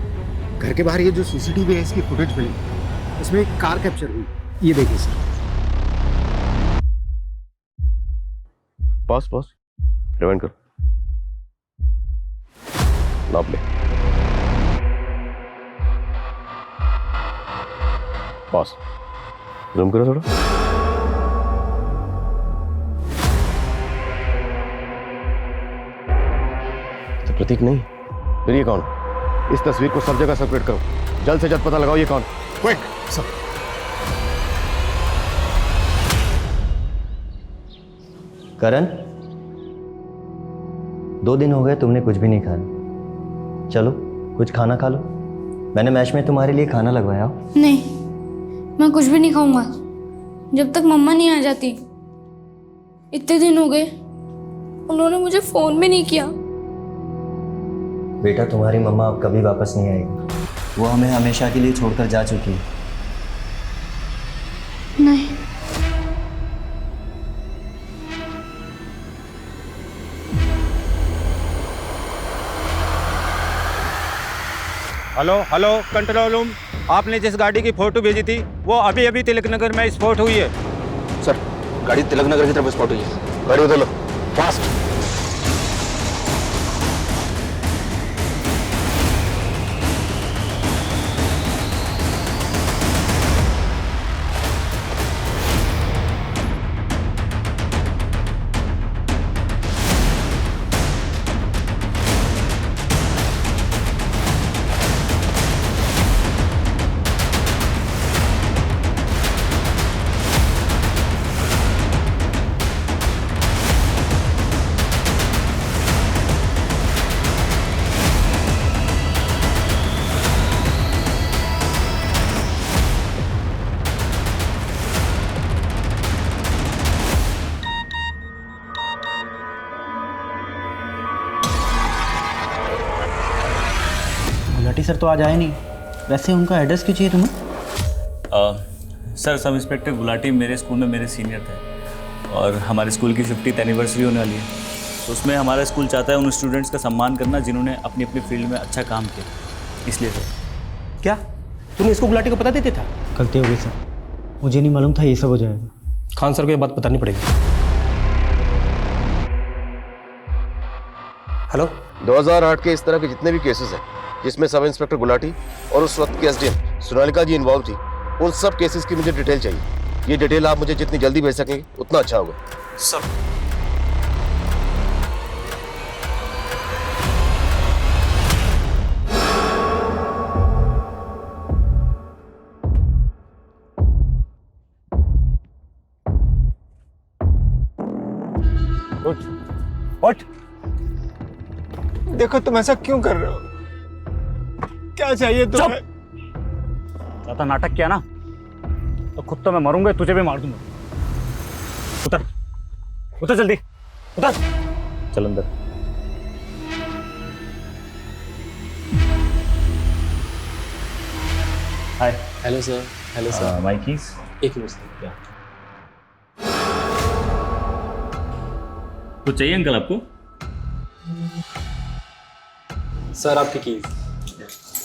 घर के बाहर ये जो CCTV है इसकी फुटेज मिली, इसमें एक कार कैप्चर हुई। ये देखिए सर। Pause pause. रिवाइंड करो। नाप ले। पॉज। जूम करो थोड़ा। तो प्रतीक नहीं, फिर ये कौन? इस तस्वीर को सब जगह सर्कुलेट करो। जल्द से जल्द पता लगाओ ये कौन। क्विक। सर। करण, 2 दिन हो गए तुमने कुछ भी नहीं खाया। चलो कुछ खाना खा लो। मैंने मैच में तुम्हारे लिए खाना लगवाया। नहीं, मैं कुछ भी नहीं खाऊंगा जब तक मम्मा नहीं आ जाती। इतने दिन हो गए, उन्होंने मुझे फोन भी नहीं किया। बेटा, तुम्हारी मम्मा अब कभी वापस नहीं आएगी। वो हमें हमेशा के लिए छोड़कर जा चुकी है। नहीं। Hello hello, control room. आपने जिस गाड़ी की फोटो भेजी थी वो अभी अभी तिलक नगर में स्पॉट हुई है। सर, गाड़ी तिलक नगर की तरफ स्पॉट हुई है। गाड़ी उधर लो, फास्ट। गुलाटी सर तो आज आए नहीं, वैसे उनका एड्रेस क्यों चाहिए तुम्हें? सर, सब इंस्पेक्टर गुलाटी मेरे स्कूल में मेरे सीनियर थे और हमारे स्कूल की 50th एनिवर्सरी होने वाली है, तो उसमें हमारा स्कूल चाहता है उन स्टूडेंट्स का सम्मान करना जिन्होंने अपनी अपनी फील्ड में अच्छा काम किया, इसलिए सर। क्या तूने इसको गुलाटी को पता देते था? गलती हो गई सर, मुझे नहीं मालूम था ये सब हो जाएगा। खान सर को ये बात बतानी पड़ेगी। हेलो, 2008 के इस तरह के जितने भी केसेस हैं जिसमें सब इंस्पेक्टर गुलाटी और उस वक्त की एसडीएम सोनालिका जी इन्वॉल्व थी, उन सब केसेस की मुझे डिटेल चाहिए। ये डिटेल आप मुझे जितनी जल्दी भेज सकेंगे उतना अच्छा होगा सर। उठ। देखो तुम ऐसा क्यों कर रहे हो? क्या चाहिए तुम्हें? ज्यादा नाटक किया ना तो खुद तो मैं मरूंगा, तुझे भी मार दूंगा। उतर, उतर जल्दी, उतर। चल अंदर। Hi. Hello sir. Hello sir. My keys. एक मिनट सर। क्या कुछ चाहिए अंकल आपको? सर आपकी कीज।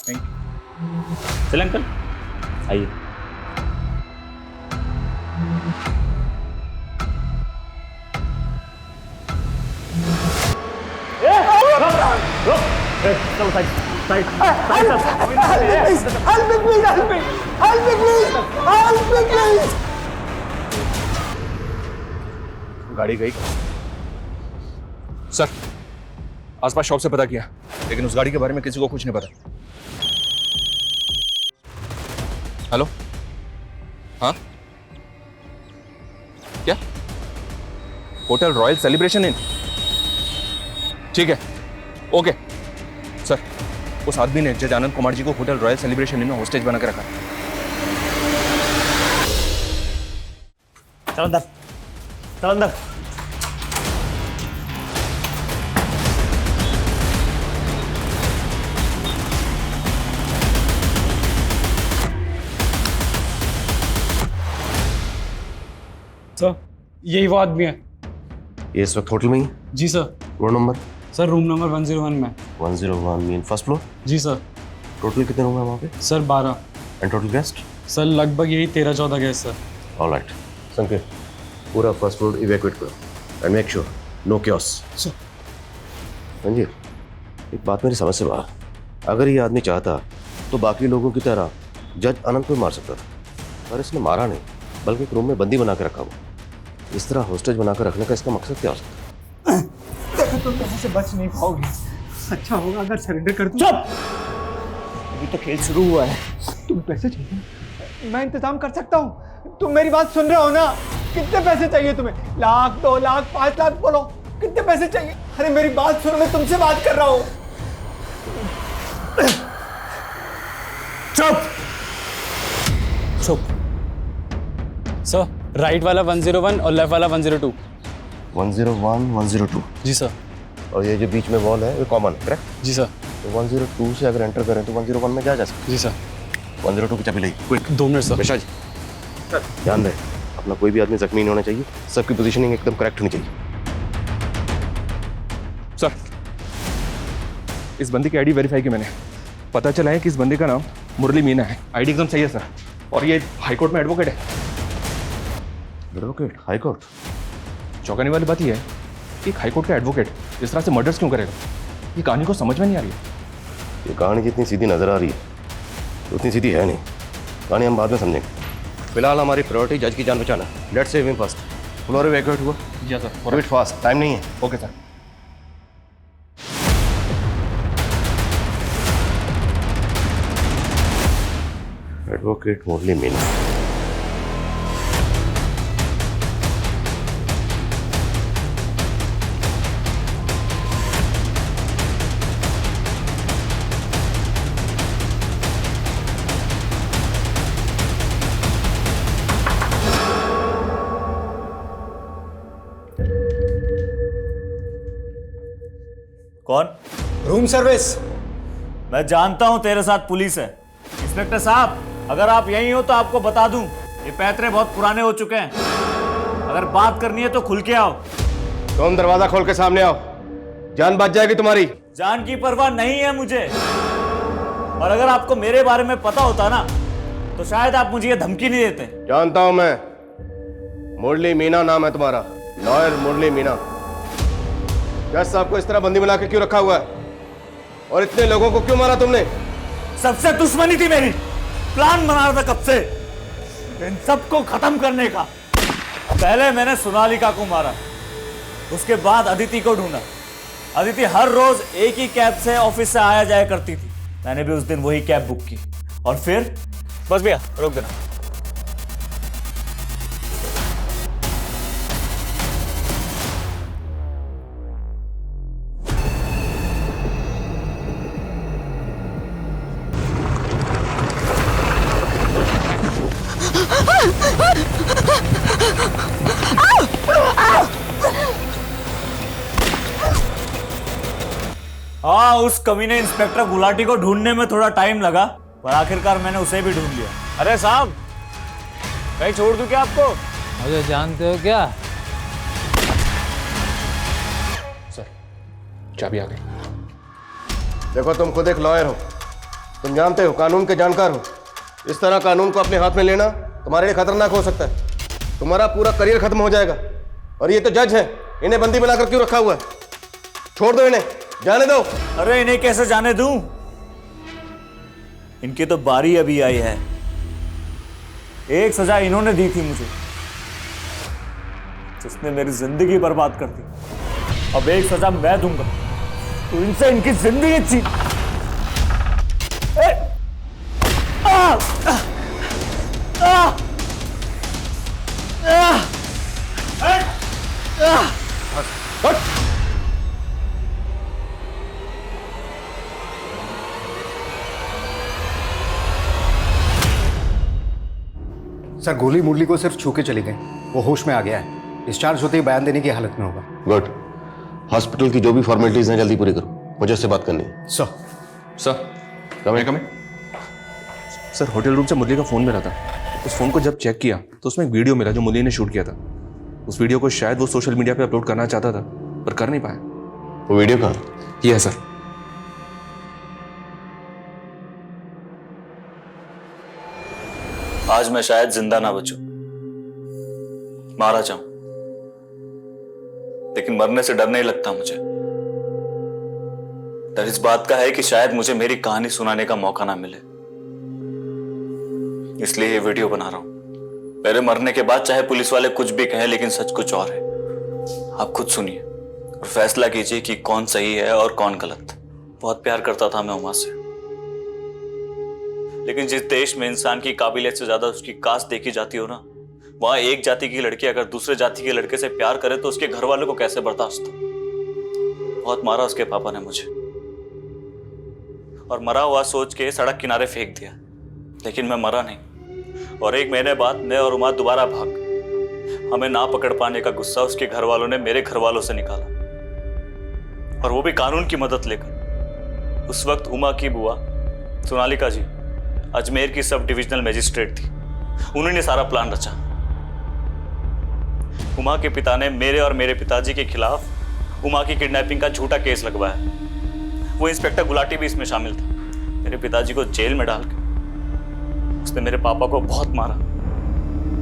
Thank you. चल अंकल आइए। गाड़ी गई सर। आसपास शॉप से पता किया, लेकिन उस गाड़ी के बारे में किसी को कुछ नहीं पता। हेलो, हाँ क्या? Hotel royal celebration in? ठीक है, ओके सर। उस आदमी ने जज आनंद कुमार जी को होटल रॉयल सेलिब्रेशन इन में होस्टेज बना के रखा। चल अंदर, चल अंदर। सर यही वो आदमी है। ये इस वक्त होटल में ही? जी sir. Room number? Sir room number 101 में। 101 मीन फर्स्ट फ्लोर? जी सर। टोटल कितने रूम है वहाँ पे? Sir 12। And total guest? Sir लगभग यही 13-14 गेस्ट सर। ऑलराइट संकेत, पूरा फर्स्ट फ्लोर इवैक्यूएट करो and make sure no chaos. Sir. Ranjit, एक बात मेरी समझ से बाहर। अगर ये आदमी चाहता तो बाकी लोगों की तरह जज अनंत को मार सकता था, पर इसने मारा नहीं, बल्कि एक रूम में बंदी बना के रखा हुआ। इस तरह होस्टेज बनाकर रखने का इसका मकसद क्या हो सकता है? देखो तुम कहीं से बच नहीं पाओगे। अच्छा होगा अगर सरेंडर कर दूं। चुप! अभी तो खेल शुरू हुआ है। तुम्हें पैसे चाहिए? मैं इंतजाम कर सकता हूँ। तुम मेरी बात सुन रहे हो ना? कितने पैसे चाहिए तुम्हें? 1 लाख, 2 लाख, 5 लाख? बोलो कितने पैसे चाहिए? अरे मेरी बात सुनो, मैं तुमसे बात कर रहा हूँ। चुप! चुप। सर राइट वाला 101 और लेफ्ट वाला 102। 101, 102। जी सर। और ये जो बीच में वॉल है वो कॉमन, करेक्ट? जी सर। तो 102 से अगर एंटर करें तो 101 में जा सकते? जी सर। 102 की चाबी ली, क्विक। 2 minute sir. बेशा जी ध्यान रहे, अपना कोई भी आदमी जख्मी नहीं होना चाहिए, सबकी पोजीशनिंग एकदम करेक्ट होनी चाहिए। सर, इस बंदी की आईडी वेरीफाई की मैंने, पता चला है कि इस बंदी का नाम मुरली मीना है। आईडी एकदम सही है सर, और ये हाईकोर्ट में एडवोकेट है। एडवोकेट? हाईकोर्ट? चौंकाने वाली बात यह है कि एक हाईकोर्ट का एडवोकेट इस तरह से मर्डर्स क्यों करेगा? ये कहानी को समझ में नहीं आ रही है। ये कहानी जितनी सीधी नजर आ रही है उतनी सीधी है नहीं। कहानी हम बाद में समझेंगे। फिलहाल हमारी प्रायोरिटी जज की जान बचाना। Let's save him first. Floor evacuate हुआ? जी सर। फॉरवर्ड फास्ट, टाइम नहीं है। Okay sir. एडवोकेट मुरली मीना। कौन? Room service. मैं जानता हूं तेरे साथ पुलिस है। इंस्पेक्टर साहब, अगर आप यहीं हो तो आपको बता दूं, ये पैतरे बहुत पुराने हो चुके हैं। अगर बात करनी है तो खुल के आओ। तुम दरवाजा खोल के सामने आओ, जान बच जाएगी तुम्हारी। जान की परवाह नहीं है मुझे, और अगर आपको मेरे बारे में पता होता ना तो शायद आप मुझे ये धमकी नहीं देते। जानता हूं मैं, मुरली मीना नाम है तुम्हारा, लॉयर मुरली मीना। जज साहब को इस तरह बंदी बना के क्यों रखा हुआ है, और इतने लोगों को क्यों मारा तुमने? सबसे दुश्मनी थी मेरी, प्लान बना रहा था कब से इन सबको खत्म करने का। पहले मैंने सोनालिका को मारा, उसके बाद अदिति को ढूंढा। अदिति हर रोज एक ही कैब से ऑफिस से आया जाया करती थी, मैंने भी उस दिन वही कैब बुक की। और फिर बस भैया रोक देना। हाँ, उस कमीने इंस्पेक्टर गुलाटी को ढूंढने में थोड़ा टाइम लगा, पर आखिरकार मैंने उसे भी ढूंढ लिया। अरे साहब, कहीं छोड़ दूं क्या आपको? मुझे जानते हो क्या? सर, चाबी आ गई। देखो, तुम खुद एक लॉयर हो, तुम जानते हो, कानून के जानकार हो। इस तरह कानून को अपने हाथ में लेना तुम्हारे लिए खतरनाक हो सकता है। तुम्हारा पूरा करियर खत्म हो जाएगा। और ये तो जज है, इन्हें बंदी बनाकर क्यों रखा हुआ है? छोड़ दो इन्हें, जाने दो। अरे इन्हें कैसे जाने दूं? इनकी तो बारी अभी आई है। एक सजा इन्होंने दी थी मुझे, जिसने मेरी जिंदगी बर्बाद कर दी। अब एक सजा मैं दूंगा तो इनसे इनकी जिंदगी छीन। सर, गोली मुरली को सिर्फ छू के चली गई, वो होश में आ गया है। डिस्चार्ज होते ही बयान देने की हालत में होगा। गुड। हॉस्पिटल की जो भी फॉर्मेलिटीज हैं जल्दी पूरी करो, मुझे उससे बात करनी है। सर कम सर, होटल रूम से मुरली का फोन मिला था। उस फोन को जब चेक किया तो उसमें एक वीडियो मिला जो मुरली ने शूट किया था। उस वीडियो को शायद वो सोशल मीडिया पे अपलोड करना चाहता था, पर कर नहीं पाया। वो वीडियो कहाँ? ये है सर। आज मैं शायद जिंदा ना बचूं, मारा जाऊं, लेकिन मरने से डर नहीं लगता मुझे। डर इस बात का है कि शायद मुझे मेरी कहानी सुनाने का मौका ना मिले, इसलिए ये वीडियो बना रहा हूं। मेरे मरने के बाद चाहे पुलिस वाले कुछ भी कहें, लेकिन सच कुछ और है। आप खुद सुनिए और फैसला कीजिए कि कौन सही है और कौन गलत। बहुत प्यार करता था मैं उमा से, लेकिन जिस देश में इंसान की काबिलियत से ज्यादा उसकी कास्ट देखी जाती हो ना, वहां एक जाति की लड़की अगर दूसरे जाति के लड़के से प्यार करे तो उसके घर वालों को कैसे बर्दाश्त हो। बहुत मारा उसके पापा ने मुझे, और मरा हुआ सोच के सड़क किनारे फेंक दिया, लेकिन मैं मरा नहीं। और 1 महीने बाद मैं और उमा दोबारा भाग। हमें ना पकड़ पाने का गुस्सा उसके घर वालों ने मेरे घर वालों से निकाला, और वो भी कानून की मदद लेकर। उस वक्त उमा की बुआ सोनालिका जी अजमेर की सब डिविजनल मजिस्ट्रेट थी, उन्होंने सारा प्लान रचा। उमा के पिता ने मेरे और मेरे पिताजी के खिलाफ उमा की किडनैपिंग का झूठा केस लगवाया। वो इंस्पेक्टर गुलाटी भी इसमें शामिल था। मेरे पिताजी को जेल में डाल के उसने मेरे पापा को बहुत मारा,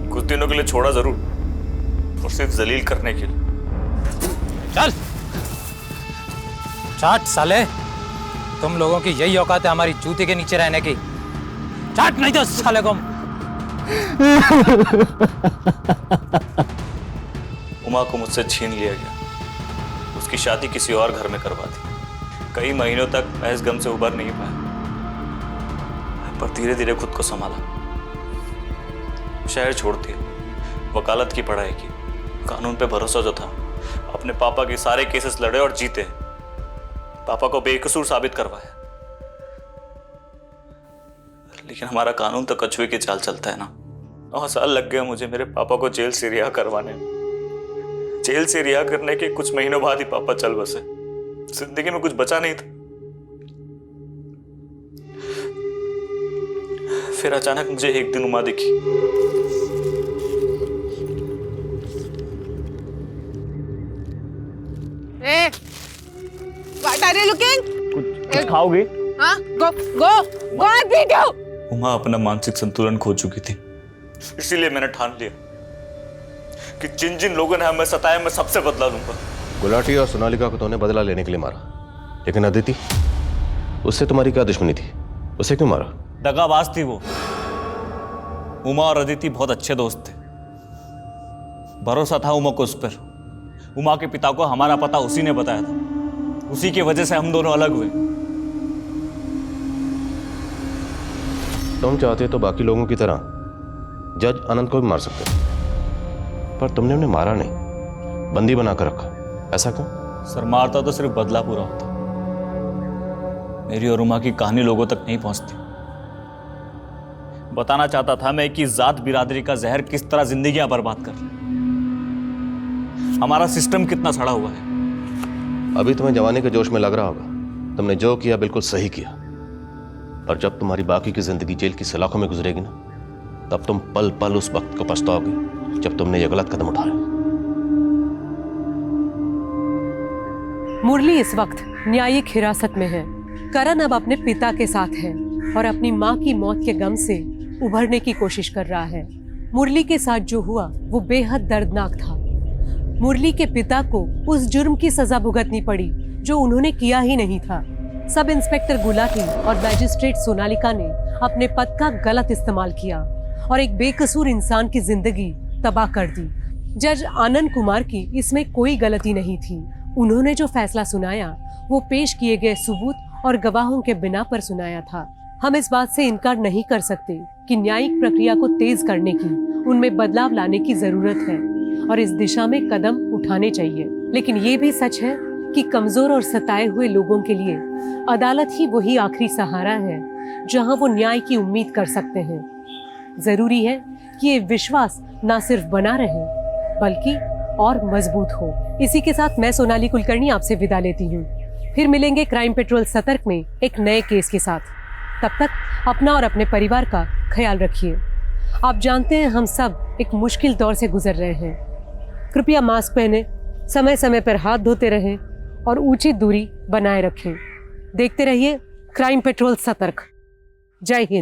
कुछ दिनों के लिए छोड़ा जरूर, और सिर्फ जलील करने के लिए। चल चाट साले, तुम लोगों की यही औकात है हमारी जूते के नीचे रहने की। चाट नहीं तो साले को। उमा को मुझसे छीन लिया गया, उसकी शादी किसी और घर में करवा दी। कई महीनों तक मैं इस गम से उबर नहीं पाया, पर धीरे धीरे खुद को संभाला। शहर छोड़ दिया, वकालत की पढ़ाई की, कानून पे भरोसा जो था, अपने पापा के सारे केसेस लड़े और जीते, पापा को बेकसूर साबित करवाया। लेकिन हमारा कानून तो कछुए की चाल चलता है ना। 9 साल लग गए मुझे मेरे पापा को जेल से रिहा करवाने में। जेल से रिहा करने के कुछ महीनों बाद ही पापा चल बसे। जिंदगी में कुछ बचा नहीं था। फिर अचानक मुझे एक दिन उमा दिखी। What are you looking? कुछ खाओगे? हाँ, go and beat you. Uma अपना मानसिक संतुलन खो चुकी थी, इसीलिए मैंने ठान लिया कि जिन जिन लोगों ने हमें सताया मैं सबसे बदला लूंगा। गुलाटी और सोनालिका को तूने बदला लेने के लिए मारा, लेकिन अदिति, उससे तुम्हारी क्या दुश्मनी थी? उसे क्यों मारा? दगाबाज थी वो। उमा और अदिति बहुत अच्छे दोस्त थे, भरोसा था उमा को उस पर। उमा के पिता को हमारा पता उसी ने बताया था, उसी की वजह से हम दोनों अलग हुए। तुम चाहते तो बाकी लोगों की तरह जज अनंत को भी मार सकते, पर तुमने उन्हें मारा नहीं, बंदी बनाकर रखा। ऐसा क्यों? सर, मारता तो सिर्फ बदला पूरा होता। मेरी और उमा की कहानी लोगों तक नहीं पहुंचती। बताना चाहता था मैं कि जात बिरादरी का जहर किस तरह जिंदगियां बर्बाद कर रहा है, हमारा सिस्टम कितना सड़ा हुआ है। अभी तुम्हें जवानी के जोश में लग रहा होगा, तुमने जो किया बिल्कुल सही किया, पर जब तुम्हारी बाकी की जिंदगी जेल की सलाखों में गुजरेगी ना, तब तुम पल पल उस वक्त को पछताओगे जब तुमने ये गलत कदम उठाया। मुरली इस वक्त न्यायिक हिरासत में है। करण अब अपने पिता के साथ है और अपनी मां की मौत के गम से उभरने की कोशिश कर रहा है। मुरली के साथ जो हुआ वो बेहद दर्दनाक था। मुरली के पिता को उस जुर्म की सजा भुगतनी पड़ी जो उन्होंने किया ही नहीं था। सब इंस्पेक्टर गुलाटी और मैजिस्ट्रेट सोनालिका ने अपने पद का गलत इस्तेमाल किया और एक बेकसूर इंसान की जिंदगी तबाह कर दी। जज आनंद कुमार की इसमें कोई गलती नहीं थी। उन्होंने जो फैसला सुनाया वो पेश किए गए सबूत और गवाहों के बिना पर सुनाया था। हम इस बात से इनकार नहीं कर सकते कि न्यायिक प्रक्रिया को तेज करने की, उनमें बदलाव लाने की जरूरत है और इस दिशा में कदम उठाने चाहिए। लेकिन ये भी सच है कि कमजोर और सताए हुए लोगों के लिए अदालत ही वही आखिरी सहारा है जहां वो न्याय की उम्मीद कर सकते हैं। जरूरी है कि ये विश्वास ना सिर्फ बना रहे बल्कि और मजबूत हो। इसी के साथ मैं सोनाली कुलकर्णी आपसे विदा लेती हूँ। फिर मिलेंगे क्राइम पेट्रोल सतर्क में एक नए केस के साथ। तब तक अपना और अपने परिवार का ख्याल रखिए। आप जानते हैं हम सब एक मुश्किल दौर से गुजर रहे हैं। कृपया मास्क पहने, समय समय पर हाथ धोते रहें और उचित दूरी बनाए रखें। देखते रहिए क्राइम पेट्रोल सतर्क। जय हिंद।